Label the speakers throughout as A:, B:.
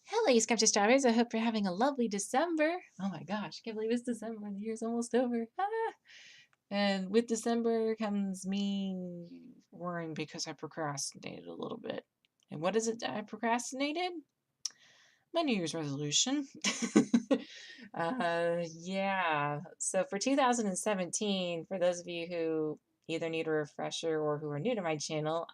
A: Hello, Skeptic Strawberries. I hope you're having a lovely December. Oh my gosh, I can't believe it's December and the year's almost over. And with December comes me worrying because I procrastinated a little bit. And what is it that I procrastinated? My New Year's resolution. Yeah. So for 2017, for those of you who either need a refresher or who are new to my channel,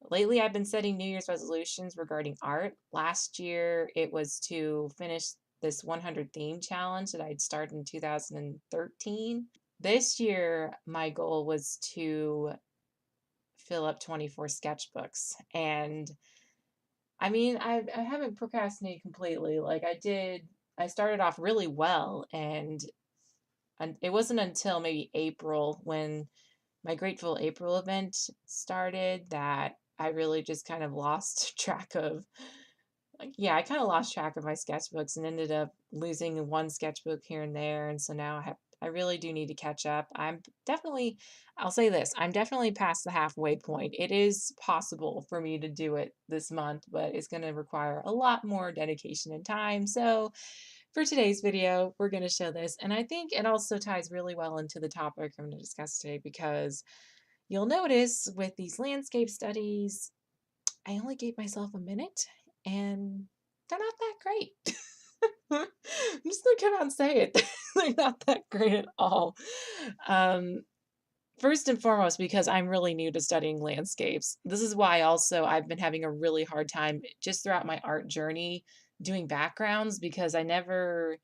A: lately, I've been setting New Year's resolutions regarding art. Last year, it was to finish this 100 theme challenge that I'd started in 2013. This year, my goal was to fill up 24 sketchbooks. And I mean, I haven't procrastinated completely. I started off really well. And it wasn't until maybe April when my Grateful April event started that I really just kind of lost track of, yeah, I kind of lost track of my sketchbooks and ended up losing one sketchbook here and there. And so now I really do need to catch up. I'll say this, I'm definitely past the halfway point. It is possible for me to do it this month, but it's going to require a lot more dedication and time. So for today's video, we're going to show this. And I think it also ties really well into the topic I'm going to discuss today because you'll notice with these landscape studies, I only gave myself a minute and they're not that great. I'm just gonna come out and say it. They're not that great at all. Um, First and foremost, because I'm really new to studying landscapes. This is why also I've been having a really hard time just throughout my art journey doing backgrounds because I never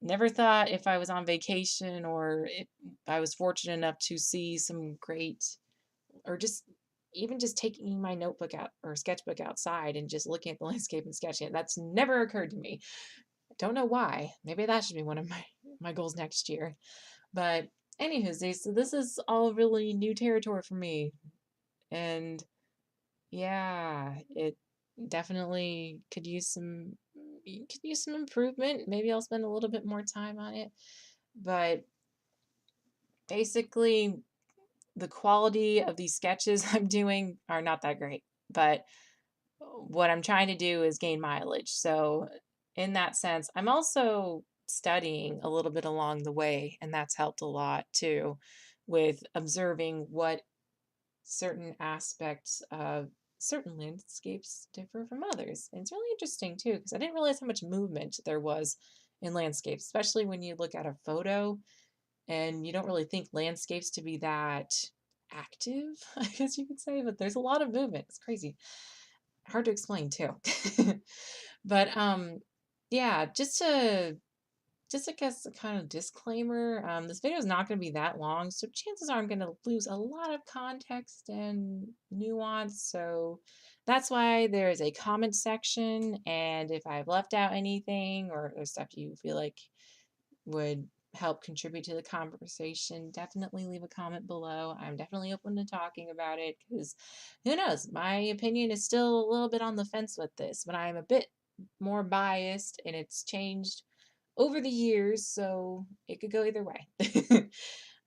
A: thought if I was on vacation or if I was fortunate enough to see some great or just even just taking my notebook out or sketchbook outside and just looking at the landscape and sketching it. That's never occurred to me. I don't know why. Maybe that should be one of my goals next year. But anywho, so this is all really new territory for me. And yeah, it definitely could use some improvement. Maybe I'll spend a little bit more time on it. But basically the quality of these sketches I'm doing are not that great. But what I'm trying to do is gain mileage. So, in that sense, I'm also studying a little bit along the way, and that's helped a lot too with observing what certain aspects of certain landscapes differ from others. And it's really interesting too, because I didn't realize how much movement there was in landscapes, especially when you look at a photo and you don't really think landscapes to be that active, I guess you could say, but there's a lot of movement. It's crazy. Hard to explain too. But yeah, just I guess a kind of disclaimer, this video is not going to be that long, so chances are I'm going to lose a lot of context and nuance. So that's why there is a comment section, and if I've left out anything or there's stuff you feel like would help contribute to the conversation, definitely leave a comment below. I'm definitely open to talking about it because who knows, my opinion is still a little bit on the fence with this, but I'm a bit more biased and it's changed over the years, so it could go either way.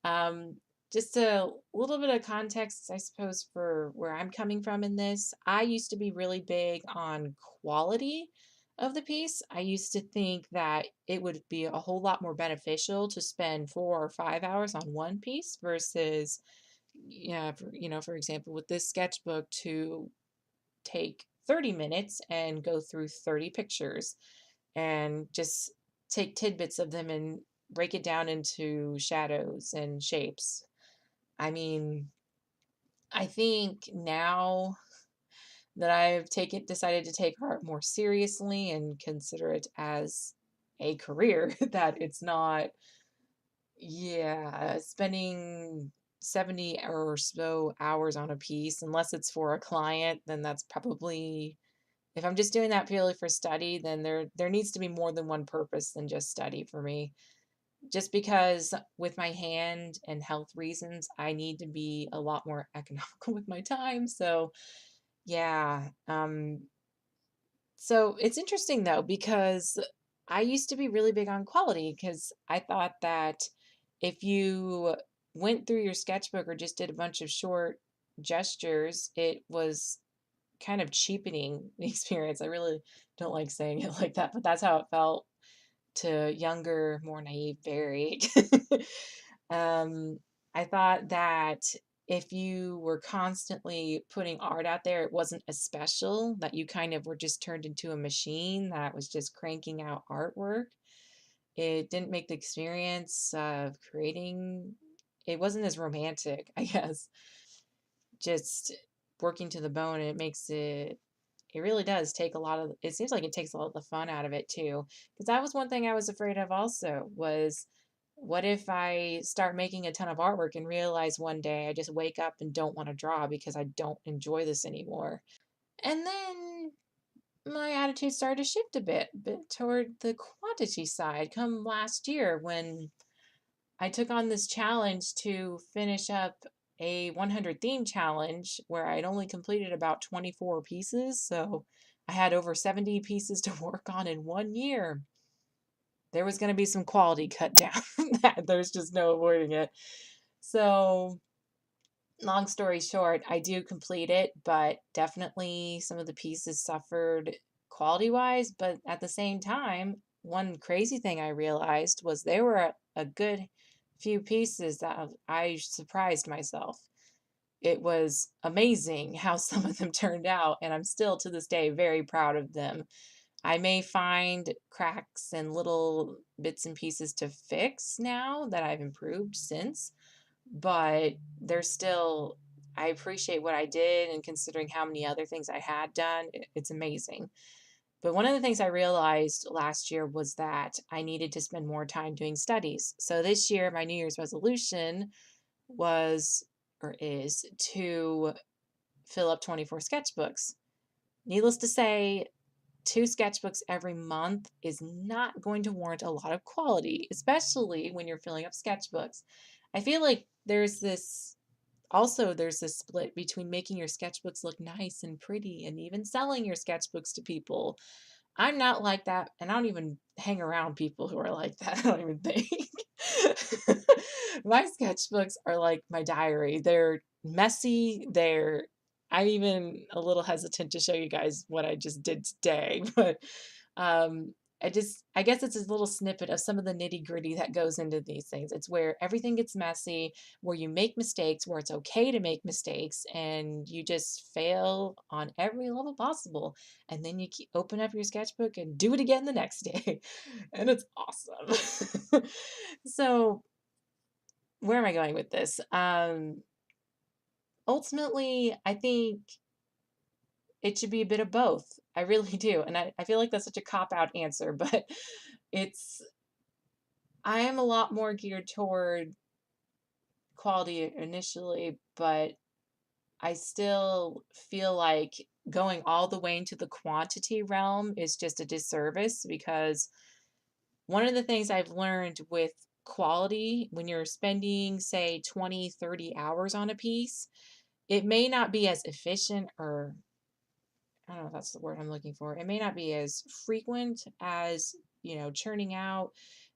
A: um, just a little bit of context, I suppose, for where I'm coming from in this. I used to be really big on quality of the piece. I used to think that it would be a whole lot more beneficial to spend 4 or 5 hours on one piece versus, yeah, for example, with this sketchbook to take 30 minutes and go through 30 pictures and just take tidbits of them and break it down into shadows and shapes. I mean, I think now that decided to take art more seriously and consider it as a career, that it's not, yeah, spending 70 or so hours on a piece, unless it's for a client, then that's probably, if I'm just doing that purely for study, then there needs to be more than one purpose than just study for me. Just because with my hand and health reasons, I need to be a lot more economical with my time. So yeah. So it's interesting though, because I used to be really big on quality because I thought that if you went through your sketchbook or just did a bunch of short gestures, it was kind of cheapening the experience. I really don't like saying it like that, but that's how it felt to younger, more naive Barry. um, I thought that if you were constantly putting art out there, it wasn't as special, that you kind of were just turned into a machine that was just cranking out artwork. It didn't make the experience of creating, it wasn't as romantic, I guess. Just working to the bone, and it makes it really does take a lot of, it seems like it takes a lot of the fun out of it too. Because that was one thing I was afraid of also, was what if I start making a ton of artwork and realize one day I just wake up and don't want to draw because I don't enjoy this anymore. And then my attitude started to shift a bit toward the quantity side come last year when I took on this challenge to finish up a 100 theme challenge where I'd only completed about 24 pieces. So I had over 70 pieces to work on in 1 year. There was going to be some quality cut down. There's just no avoiding it. So, long story short, I do complete it, but definitely some of the pieces suffered quality wise. But at the same time, one crazy thing I realized was there were a good few pieces that I surprised myself. It was amazing how some of them turned out, and I'm still to this day very proud of them. I may find cracks and little bits and pieces to fix now that I've improved since, but there's still, I appreciate what I did, and considering how many other things I had done, it's amazing. But one of the things I realized last year was that I needed to spend more time doing studies. So this year, my New Year's resolution was, or is, to fill up 24 sketchbooks. Needless to say, 2 sketchbooks every month is not going to warrant a lot of quality, especially when you're filling up sketchbooks. I feel like there's this split between making your sketchbooks look nice and pretty and even selling your sketchbooks to people. I'm not like that, and I don't even hang around people who are like that. I don't even think. My sketchbooks are like my diary. They're messy. I'm even a little hesitant to show you guys what I just did today, but um, I guess it's a little snippet of some of the nitty gritty that goes into these things. It's where everything gets messy, where you make mistakes, where it's okay to make mistakes, and you just fail on every level possible. And then you open up your sketchbook and do it again the next day. And it's awesome. So, where am I going with this? Ultimately, I think it should be a bit of both. I really do. And I feel like that's such a cop out answer, but it's, I am a lot more geared toward quality initially, but I still feel like going all the way into the quantity realm is just a disservice, because one of the things I've learned with quality, when you're spending, say, 20, 30 hours on a piece, it may not be as efficient, or I don't know if that's the word I'm looking for. It may not be as frequent as, churning out,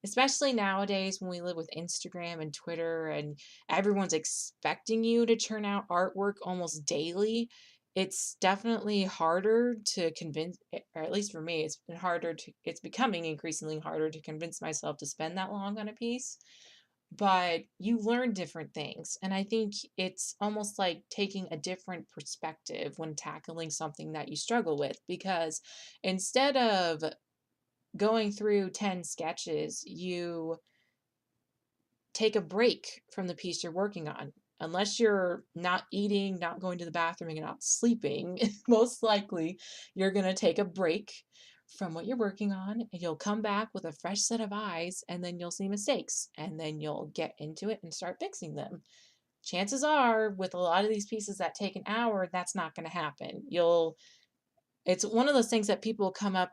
A: especially nowadays when we live with Instagram and Twitter and everyone's expecting you to churn out artwork almost daily. It's definitely harder to convince, or at least for me, it's becoming increasingly harder to convince myself to spend that long on a piece. But you learn different things. And I think it's almost like taking a different perspective when tackling something that you struggle with, because instead of going through 10 sketches, you take a break from the piece you're working on. Unless you're not eating, not going to the bathroom, and not sleeping, most likely you're going to take a break from what you're working on, and you'll come back with a fresh set of eyes, and then you'll see mistakes, and then you'll get into it and start fixing them. Chances are, with a lot of these pieces that take an hour, that's not going to happen. It's one of those things that people come up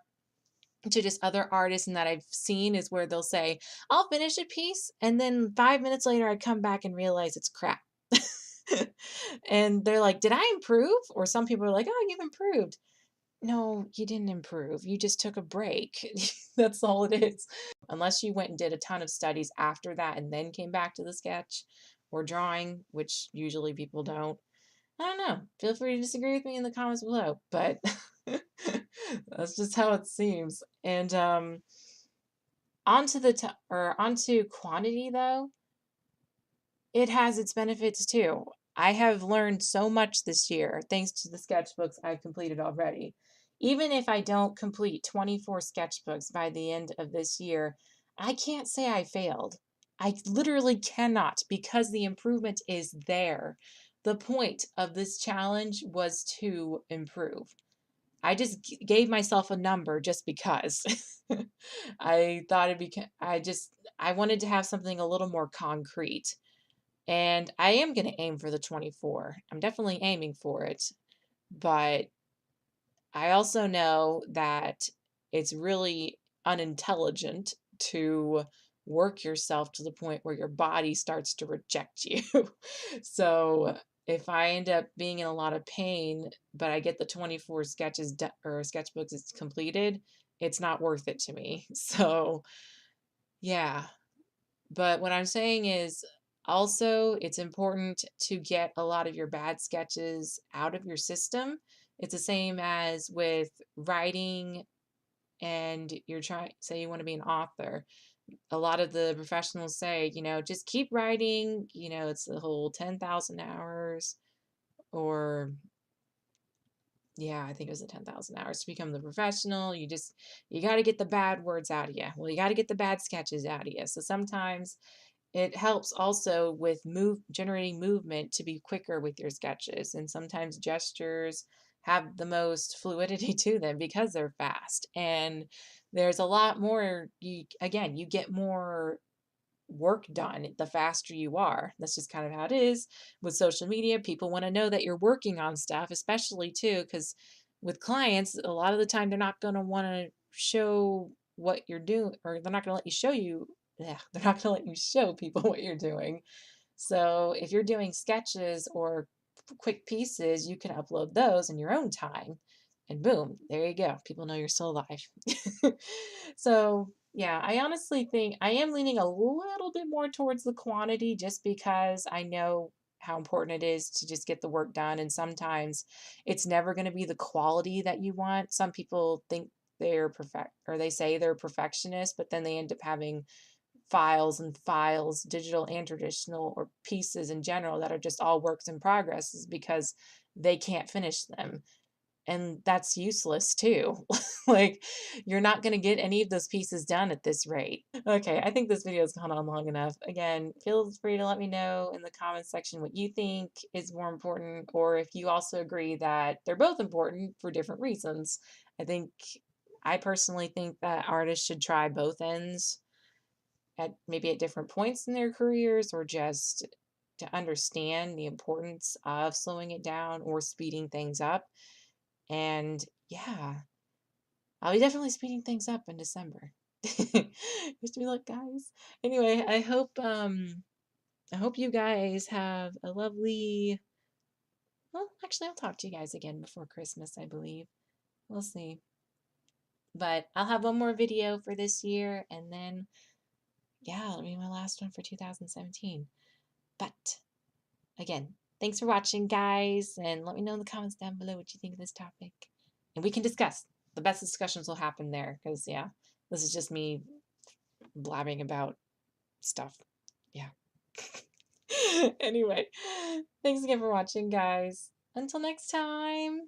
A: to just other artists and that I've seen, is where they'll say, I'll finish a piece, and then 5 minutes later I come back and realize it's crap. And they're like, did I improve? Or some people are like, oh, you've improved. No, you didn't improve. You just took a break. That's all it is. Unless you went and did a ton of studies after that and then came back to the sketch or drawing, which usually people don't. I don't know. Feel free to disagree with me in the comments below, but that's just how it seems. And onto quantity though, it has its benefits too. I have learned so much this year thanks to the sketchbooks I've completed already. Even if I don't complete 24 sketchbooks by the end of this year, I can't say I failed. I literally cannot because the improvement is there. The point of this challenge was to improve. I just gave myself a number just because. I thought I wanted to have something a little more concrete. And I am going to aim for the 24. I'm definitely aiming for it. But I also know that it's really unintelligent to work yourself to the point where your body starts to reject you. So if I end up being in a lot of pain, but I get the 24 sketches or sketchbooks it's completed, it's not worth it to me. So yeah, but what I'm saying is also it's important to get a lot of your bad sketches out of your system. It's the same as with writing and you're trying, say you want to be an author. A lot of the professionals say, just keep writing, it's the whole 10,000 hours or yeah, I think it was the 10,000 hours to become the professional. You got to get the bad words out of you. Well, you got to get the bad sketches out of you. So sometimes it helps also with generating movement to be quicker with your sketches. And sometimes gestures have the most fluidity to them because they're fast. And there's a lot more, you get more work done the faster you are. That's just kind of how it is with social media. People want to know that you're working on stuff, especially too, because with clients, a lot of the time they're not going to want to show what you're doing, or they're not going to let you show you. Yeah, they're not going to let you show people what you're doing. So if you're doing sketches or quick pieces, you can upload those in your own time. And boom, there you go. People know you're still alive. So, yeah, I honestly think I am leaning a little bit more towards the quantity just because I know how important it is to just get the work done. And sometimes it's never going to be the quality that you want. Some people think they're perfect or they say they're perfectionists, but then they end up having files and files, digital and traditional, or pieces in general that are just all works in progress is because they can't finish them. And that's useless too. Like, you're not going to get any of those pieces done at this rate. Okay, I think this video has gone on long enough. Again, feel free to let me know in the comments section what you think is more important, or if you also agree that they're both important for different reasons. I personally think that artists should try both ends at maybe at different points in their careers, or just to understand the importance of slowing it down or speeding things up. And yeah, I'll be definitely speeding things up in December. Wish me luck, guys. Anyway, I hope you guys have a lovely, well, actually I'll talk to you guys again before Christmas, I believe. We'll see. But I'll have one more video for this year, and then yeah, it'll be my last one for 2017. But again, thanks for watching, guys, and let me know in the comments down below what you think of this topic. And we can discuss. The best discussions will happen there, because, yeah, this is just me blabbing about stuff. Yeah. Anyway, thanks again for watching, guys. Until next time.